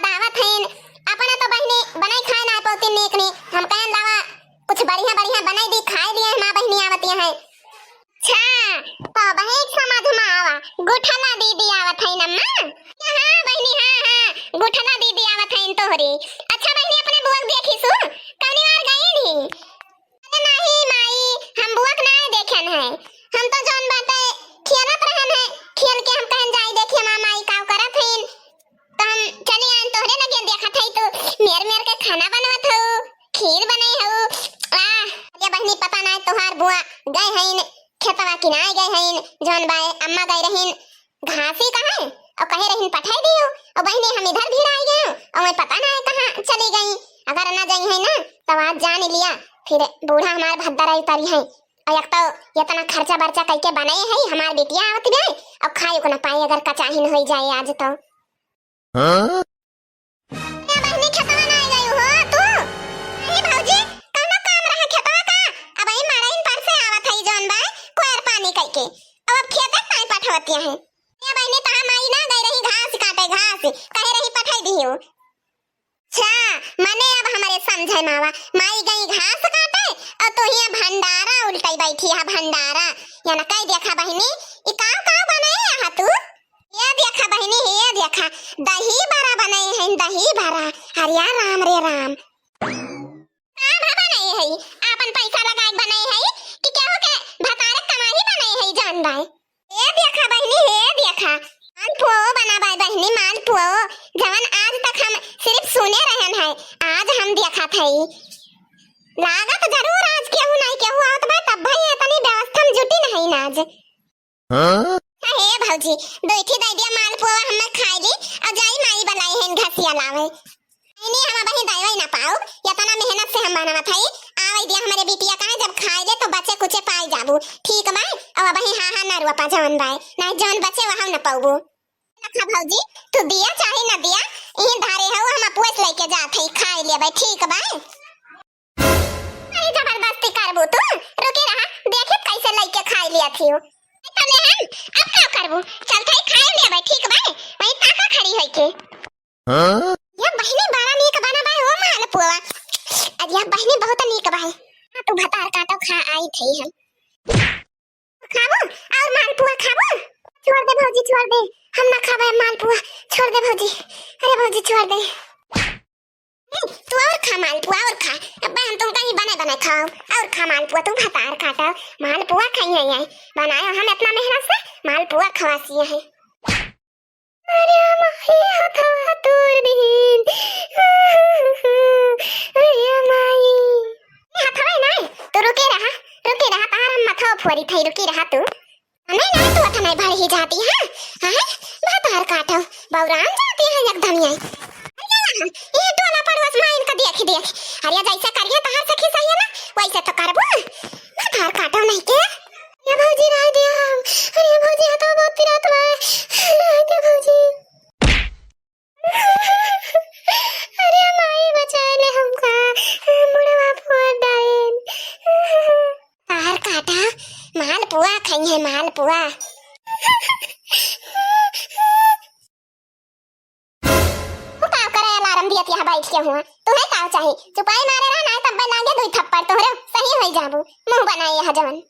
बाद आवत हईन अपना तो बहिनी बनाई खाए ना पौती नेक ने हम कहन लावा कुछ बढ़िया बढ़िया बनाई दी खाए लिए मां बहिनी आवत है। अच्छा तो बहिन समझ में आवा गुठला दीदी आवत हईन अम्मा। हां बहिनी हां गुठला दीदी आवत हईन तोहरी। अच्छा बहिनी अपने बुआ देखी सु कौनी बार गई नी? अरे नहीं माई हम बुआ ना देखन है, हम तो जौन बाटे खेलत रहन है, खेल के हम कहन जाई देखे माई का करत हईन तो हम चली आन तोहरे लगे देखत हई तो मेर के खाना बनवत हो खीर बनाई हो। ये बहिनी पता ना तोहार बुआ गए हईन खेतवा किनाए गए हईन जौन बाए अम्मा गई रहीन घासी कहां और कहे रहीन पठाई दियो और बहिनी हम इधर भी आ गए और मैं पता ना कहां चली गई। अगर ना जाई है ना तो आज जान लिया फिर बूढ़ा हमार भद्दा उतारी है और एक तो इतना खर्चा बर्चा करके बनाए है हमार बेटिया आवत गए और खाए को ना पाए अगर कचाहिन हो जाए आज तो। हां बहिनी खेतवा ना गई हो तू? नहीं भौजी कौन काम रहा खेतवा का? अब आई माराइन पर से आवत है जौन बा कोर पानी करके अब खेत पानी पठवतिया है। ये बहिनी ता माई ना गई रही घास काटे घास कहे रही पठाई दियो। अच्छा मने अब हमारे समझे मावा माई गई घास काटे और तो हिया भंडारा उल्टाई बैठी है भंडारा या ना कई देखा बहिनी ई का बनाए है तू? ये देखा बहिनी ये देखा दही बड़ा बनाए हैं दही बड़ा। हरिया राम रे राम का बनाए है अपन पैसा लगाए बनाए है कि क्या हो के भतारे कमाई बनाए है जान भाई। ये देखा बहिनी ये देखा मालपुआ बना भाई बहिनी मालपुआ जवन आज तक हम सिर्फ सुने रहन है आज हम देखा थे लागत जरूर आज केहू नहीं केहू आवत बा तब भाई इतनी व्यवस्था में जुटी नहीं ना आज। हां हे भौजी दोठी दे दिया मालपुआ हम खाई ली और जाई माई बनाई है घसिया लावे नहीं हम बहिनी दाई ना पाओ इतना मेहनत से हम बनावत है आवे दिया हमारे बिटिया का जब खाई ले तो बच्चे कुछ पाई जाबू ठीक बा और बहिनी हां ना रुआ पा जवन बाय ना जवन बच्चे वहां ना पाऊबू। अच्छा भौजी तू दिया चाहे ना दिया यही धारे हो हम अपुस लेके जात है खाई ले भाई ठीक बा। अरे जबरदस्ती करबू तू रुके रहा देखे कैसे लेके खाई लिया थी तले हम अब क्या करबू चल थाई खाई ले भाई ठीक बा वही ताका खड़ी होई के। हां ये बहिनी बारा नीक बना बा ओ मालपुआ अब ये बहिनी बहुत नीक बा तू भतार काटो खा आई थी हम खाबो और मालपुआ खाबो छोड़ दे भौजी छोड़ दे हम ना खाबे मालपुआ छोड़ दे भौजी। अरे भौजी छोड़ दे तू और खा मालपुआ और खा अब हम तुम कहीं बने बने खाओ और खा मालपुआ तुम भतार काटो मालपुआ खाई नहीं है बनाया हम इतना मेहनत से मालपुआ खवासी है। अरे माई हथवा तोड़ दीन अरे माई हथवा नहीं तू रुके रहा तार हम मथवा फोड़ी थई रुकी रहा तू नहीं तू अथा नहीं भर ही जाती है हां भतार काटो बौरान जाती है एकदम ये टोला पड़ोस माइन का देख अरे जैसे करिए तहार सखी सही है ना वैसे तो करबो भतार काटो नहीं के। ये भौजी राय दिया हम अरे भौजी तो बहुत पिरात बा राय दे भौजी अरे माई बचा ले हमका मुड़वा फोड़ डाइन तार काटा मालपुआ खाई है मालपुआ। बैठ के हुआ तुम्हें का चाहिए चुपाई मारे रहा ना तब लागे दो थप्पड़ तोहरे सही होई जाबू मुंह बनाई है जवन।